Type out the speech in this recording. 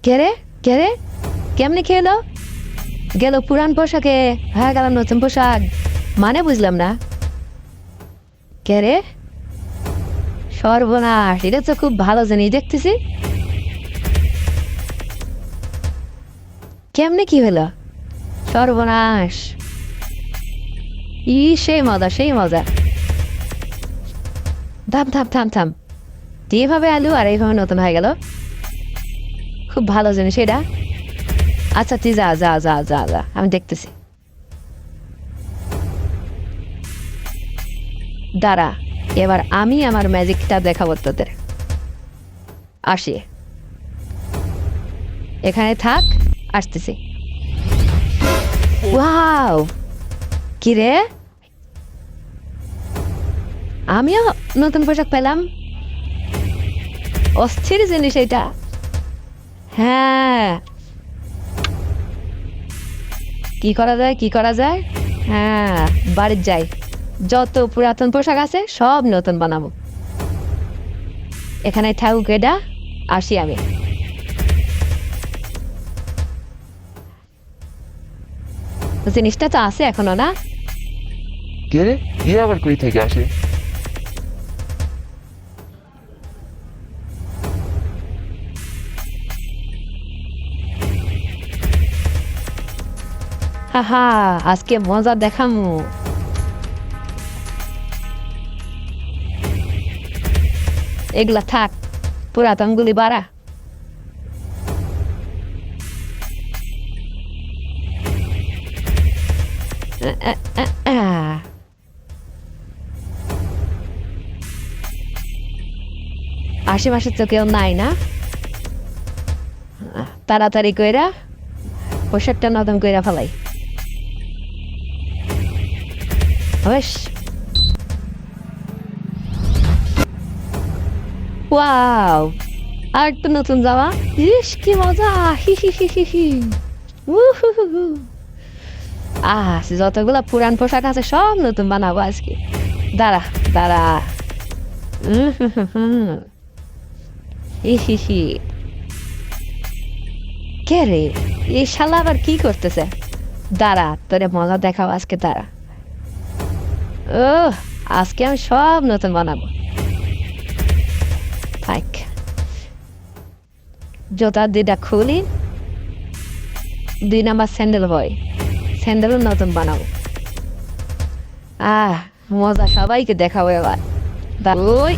কে রে কে রে কেমনে খেলো গেল পুরান পোশাকে হ্যাঁ গেলাম নতুন পোশাক মানে বুঝলাম না কে রে সর্বনাশ এটা তো খুব ভালো জিনিস দেখতেছি কেমনে কি হলো সর্বনাশ সেই মজা সেই মজা থাম থাম থাম থাম এইভাবে আলু আর এইভাবে নতুন হয়ে গেল খুব ভালো জিনিস এটা আচ্ছা তুই যা যা যা যা যা আমি দেখতেছি দাঁড়া এবার আমি আমার ম্যাজিকটা দেখাবো তোদের আসি এখানে থাক আসতেছি ওয়াও কি রে আমিও নতুন পোশাক পেলাম অস্থির জিনিস এটা হ্যাঁ কি করা যায় কি করা যায় হ্যাঁ বাড়ির যাই যত পুরাতন পোশাক আছে সব নতুন বানাবো এখানে থাকুক এটা আসি আমি জিনিসটা তো আছে এখনো না কে রে এ আবার কই থেকে আসে? হাহা আজকে মজা দেখামু এগুলা থাক পুরাতনগুলি বাড়া আশেপাশে তো কেউ নাই না তাড়াতাড়ি কইরা পোশাকটা নতুন কইরা ফেলাই বেশ ওয়াও আর একটু নতুন যাওয়া ইস কি মজা হি হি হি হি হি উহুহুহু। যতগুলা পুরান পোশাক আছে সব নতুন বানাবো আজকে দাঁড়া দাঁড়া ইহি কে রে এই শালা আবার কি করতেছে দাঁড়া তোরে মজা দেখাও আজকে দাঁড়া ও আজকে আমি সব নতুন বানাবো থাক জুতা দুইটা খুলি 2 নাম্বার স্যান্ডেল বয় স্যান্ডেলও নতুন বানাবো মজা সবাইকে দেখাবো এবার ওই